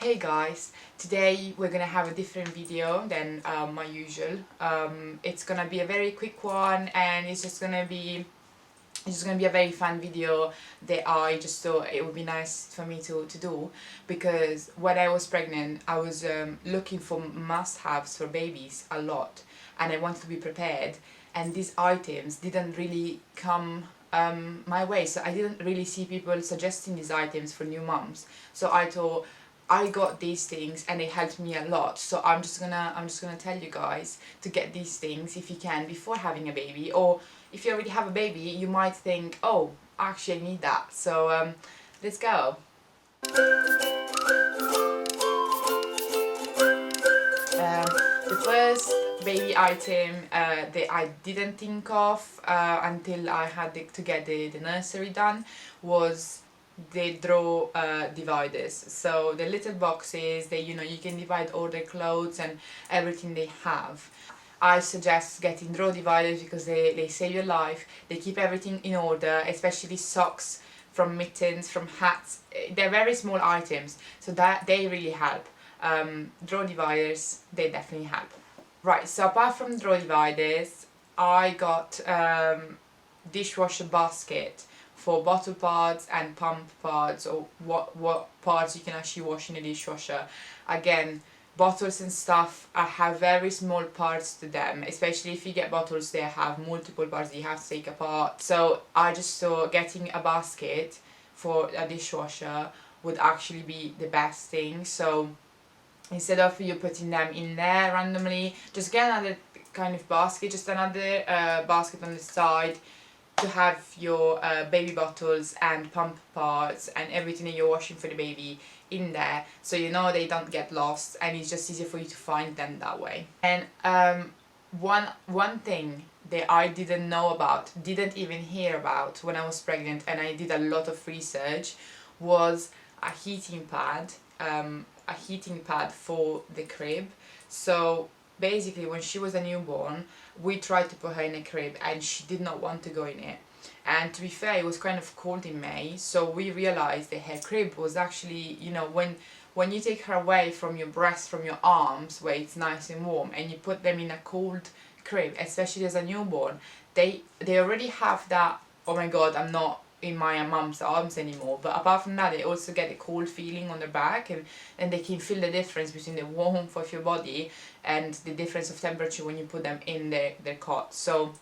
Hey guys, today we're gonna have a different video than my usual. It's gonna be a very quick one, and it's just gonna be a very fun video that I just thought it would be nice for me to do, because when I was pregnant I was looking for must-haves for babies a lot, and I wanted to be prepared, and these items didn't really come my way, so I didn't really see people suggesting these items for new moms. So I thought, I got these things and it helped me a lot, so I'm just gonna tell you guys to get these things if you can before having a baby, or if you already have a baby you might think, oh, actually I need that. So let's go. The first baby item that I didn't think of until I had to get the nursery done was the drawer dividers. So the little boxes that you can divide all their clothes and everything they have. I suggest getting drawer dividers because they save your life, they keep everything in order, especially socks, from mittens, from hats. They're very small items, so that they really help. Drawer dividers, they definitely help. Right, so apart from drawer dividers, I got dishwasher basket for bottle pads and pump pads, or what parts you can actually wash in a dishwasher. Again, bottles and stuff have very small parts to them, especially if you get bottles that have multiple parts that you have to take apart. So I just thought getting a basket for a dishwasher would actually be the best thing. So instead of you putting them in there randomly, just get another kind of basket, just another basket on the side to have your baby bottles and pump parts and everything that you're washing for the baby in there, so they don't get lost, and it's just easier for you to find them that way. And one thing that I didn't know about, didn't even hear about when I was pregnant, and I did a lot of research, was a heating pad. A heating pad for the crib. So basically when she was a newborn, we tried to put her in a crib and she did not want to go in it. And to be fair, it was kind of cold in May, so we realized that her crib was actually, when you take her away from your breast, from your arms where it's nice and warm, and you put them in a cold crib, especially as a newborn, they already have that, oh my god, I'm not in my mum's arms anymore. But apart from that, they also get a cold feeling on their back, and they can feel the difference between the warmth of your body and the difference of temperature when you put them in their cot. So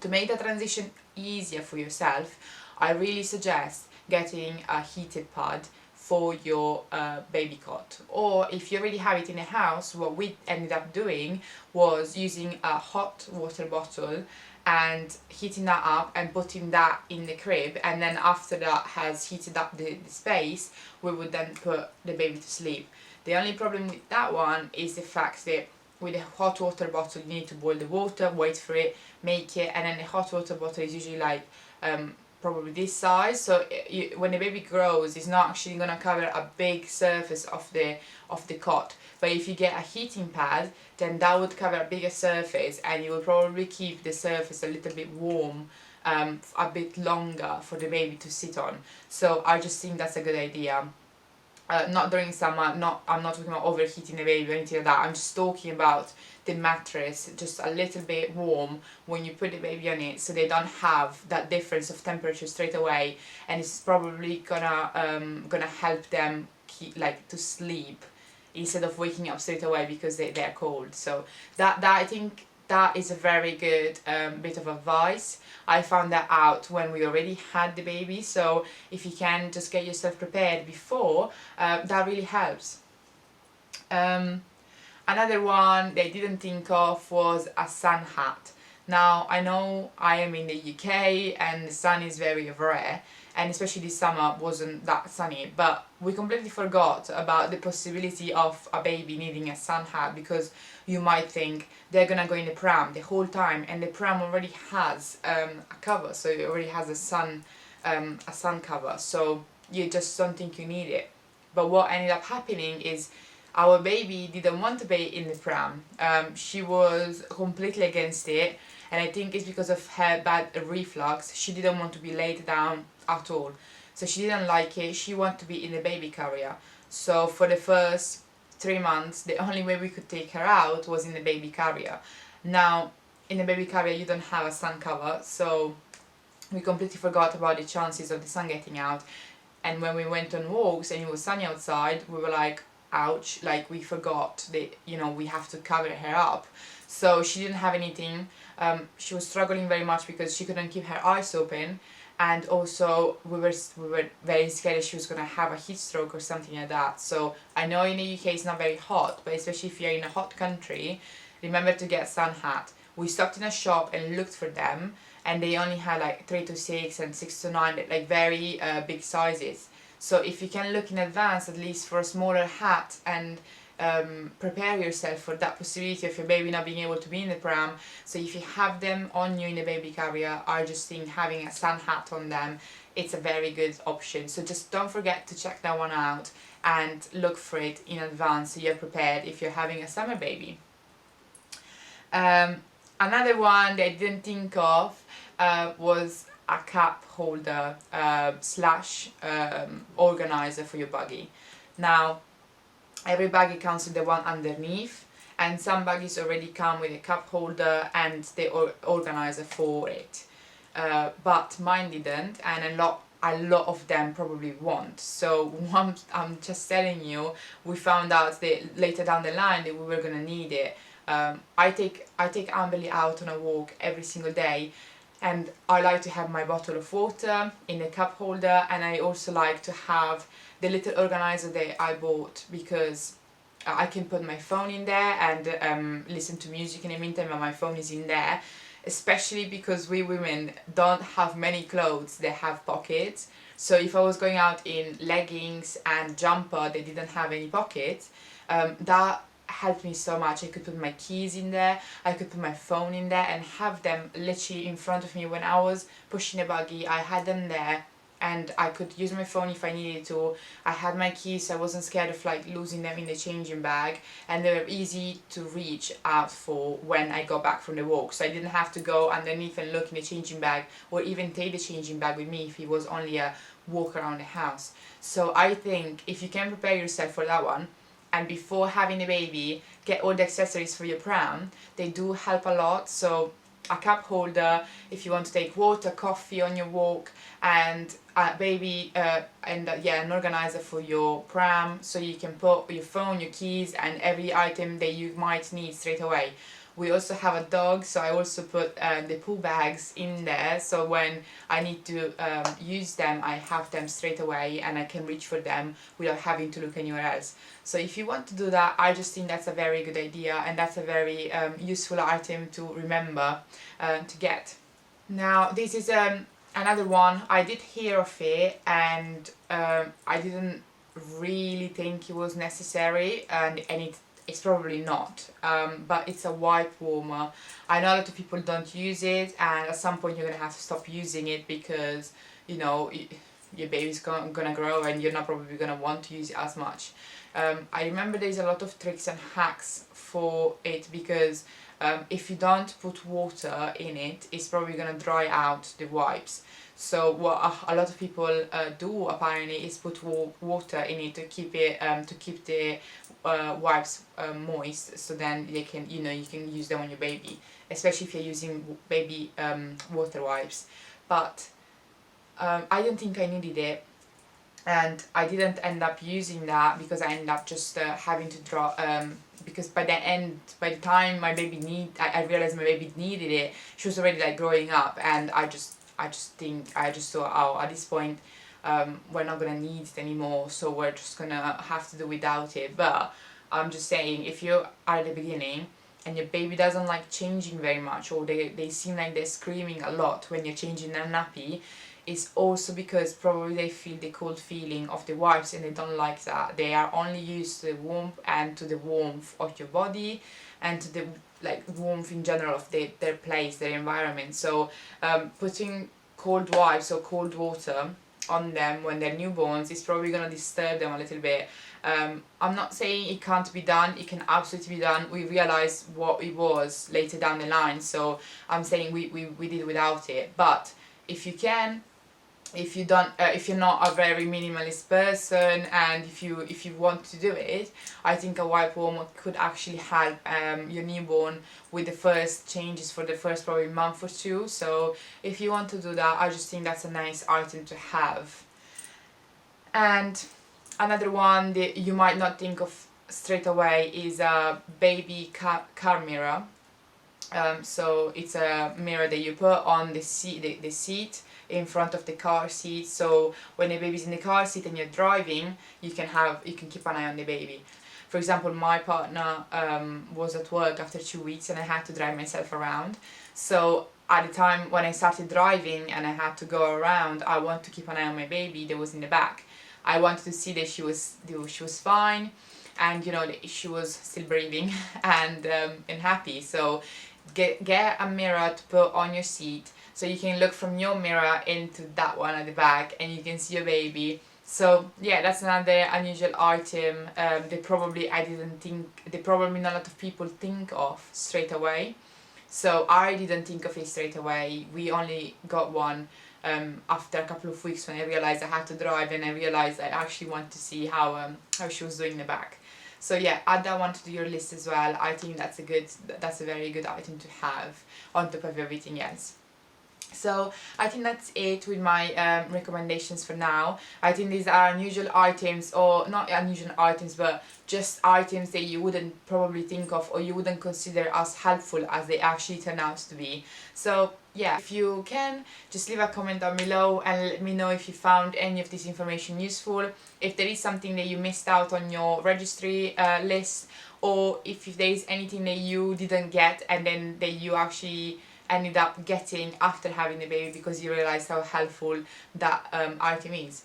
to make the transition easier for yourself, I really suggest getting a heated pad for your baby cot. Or if you already have it in the house, what we ended up doing was using a hot water bottle and heating that up and putting that in the crib, and then after that has heated up the space, we would then put the baby to sleep. The only problem with that one is the fact that with a hot water bottle you need to boil the water, wait for it, make it, and then the hot water bottle is usually like probably this size, so when the baby grows it's not actually going to cover a big surface of the cot. But if you get a heating pad, then that would cover a bigger surface, and you will probably keep the surface a little bit warm a bit longer for the baby to sit on. So I just think that's a good idea. Not during summer, I'm not talking about overheating the baby or anything like that. I'm just talking about the mattress just a little bit warm when you put the baby on it, so they don't have that difference of temperature straight away, and it's probably gonna help them to sleep instead of waking up straight away because they're cold. So that I think that is a very good bit of advice. I found that out when we already had the baby, so if you can just get yourself prepared before, that really helps. Another one they didn't think of was a sun hat. Now I know I am in the UK and the sun is very rare, and especially this summer wasn't that sunny, but we completely forgot about the possibility of a baby needing a sun hat, because you might think they're gonna go in the pram the whole time, and the pram already has a cover, so it already has a sun cover, so you just don't think you need it. But what ended up happening is our baby didn't want to be in the pram. She was completely against it, and I think it's because of her bad reflux. She didn't want to be laid down at all, so she didn't like it. She wanted to be in the baby carrier. So for the first 3 months, the only way we could take her out was in the baby carrier. Now, in the baby carrier, you don't have a sun cover, so we completely forgot about the chances of the sun getting out. And when we went on walks and it was sunny outside, we were like, ouch, like we forgot that, we have to cover her up. So she didn't have anything. She was struggling very much because she couldn't keep her eyes open, and also we were very scared she was gonna have a heat stroke or something like that. So I know in the UK it's not very hot, but especially if you're in a hot country, remember to get sun hat. We stopped in a shop and looked for them, and they only had like 3 to 6 and 6 to 9, like very big sizes. So if you can look in advance at least for a smaller hat and prepare yourself for that possibility of your baby not being able to be in the pram. So if you have them on you in the baby carrier, I just think having a sun hat on them, it's a very good option. So just don't forget to check that one out and look for it in advance so you're prepared if you're having a summer baby. Another one that I didn't think of was a cup holder slash organizer for your buggy. Now, every buggy comes with the one underneath, and some buggies already come with a cup holder and the organizer for it. But mine didn't, and a lot of them probably won't. So I'm just telling you, we found out that later down the line that we were gonna need it. I take Amberly out on a walk every single day, and I like to have my bottle of water in the cup holder, and I also like to have the little organizer that I bought because I can put my phone in there and listen to music in the meantime when my phone is in there, especially because we women don't have many clothes that have pockets. So if I was going out in leggings and jumper that didn't have any pockets, that helped me so much. I could put my keys in there, I could put my phone in there and have them literally in front of me when I was pushing the buggy. I had them there and I could use my phone if I needed to. I had my keys, so I wasn't scared of like losing them in the changing bag, and they were easy to reach out for when I got back from the walk. So I didn't have to go underneath and look in the changing bag or even take the changing bag with me if it was only a walk around the house. So I think if you can prepare yourself for that one, and before having a baby, get all the accessories for your pram, they do help a lot. So a cup holder if you want to take water, coffee on your walk, and an organizer for your pram so you can put your phone, your keys, and every item that you might need straight away. We also have a dog, so I also put the poo bags in there, so when I need to use them, I have them straight away and I can reach for them without having to look anywhere else. So if you want to do that, I just think that's a very good idea, and that's a very useful item to remember to get. Now this is another one. I did hear of it, and I didn't really think it was necessary, and it's probably not, but it's a wipe warmer. I know a lot of people don't use it, and at some point you're gonna have to stop using it because your baby's gonna grow and you're not probably gonna want to use it as much. I remember there's a lot of tricks and hacks for it because if you don't put water in it, it's probably gonna dry out the wipes. So what a lot of people do apparently is put water in it to keep the wipes moist, so then they can you can use them on your baby, especially if you're using baby water wipes. But I don't think I needed it, and I didn't end up using that because I ended up just having to draw because by the time my baby I realized my baby needed it, she was already like growing up, and I just thought, oh, at this point we're not gonna need it anymore, so we're just gonna have to do without it. But I'm just saying, if you're at the beginning and your baby doesn't like changing very much, or they seem like they're screaming a lot when you're changing their nappy, it's also because probably they feel the cold feeling of the wipes and they don't like that. They are only used to the warmth and to the warmth of your body and to the warmth in general of their place, their environment. So putting cold wipes or cold water on them when they're newborns is probably going to disturb them a little bit. I'm not saying it can't be done, it can absolutely be done. We realised what it was later down the line, so I'm saying we did without it. But if you can, if you don't if you're not a very minimalist person, and if you want to do it, I think a wipe warmer could actually help your newborn with the first changes for the first probably month or two. So if you want to do that, I just think that's a nice item to have. And another one that you might not think of straight away is a baby car mirror. So it's a mirror that you put on the seat in front of the car seat, so when the baby's in the car seat and you're driving, you can keep an eye on the baby. For example, my partner was at work after 2 weeks and I had to drive myself around. So at the time when I started driving and I had to go around, I wanted to keep an eye on my baby that was in the back. I wanted to see that she was fine, and you know that she was still breathing and happy. So get a mirror to put on your seat, so you can look from your mirror into that one at the back and you can see your baby. So yeah, that's another unusual item they probably not a lot of people think of straight away. So I didn't think of it straight away. We only got one after a couple of weeks, when I realized I had to drive and I realized I actually want to see how she was doing in the back. So yeah, add that one to your list as well. I think that's a very good item to have on top of everything else. So I think that's it with my recommendations for now. I think these are unusual items, or not unusual items, but just items that you wouldn't probably think of or you wouldn't consider as helpful as they actually turn out to be. So yeah, if you can, just leave a comment down below and let me know if you found any of this information useful, if there is something that you missed out on your registry list, or if there is anything that you didn't get and then that you actually ended up getting after having the baby because you realized how helpful that item is.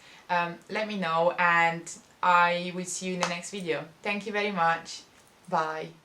Let me know and I will see you in the next video. Thank you very much. Bye.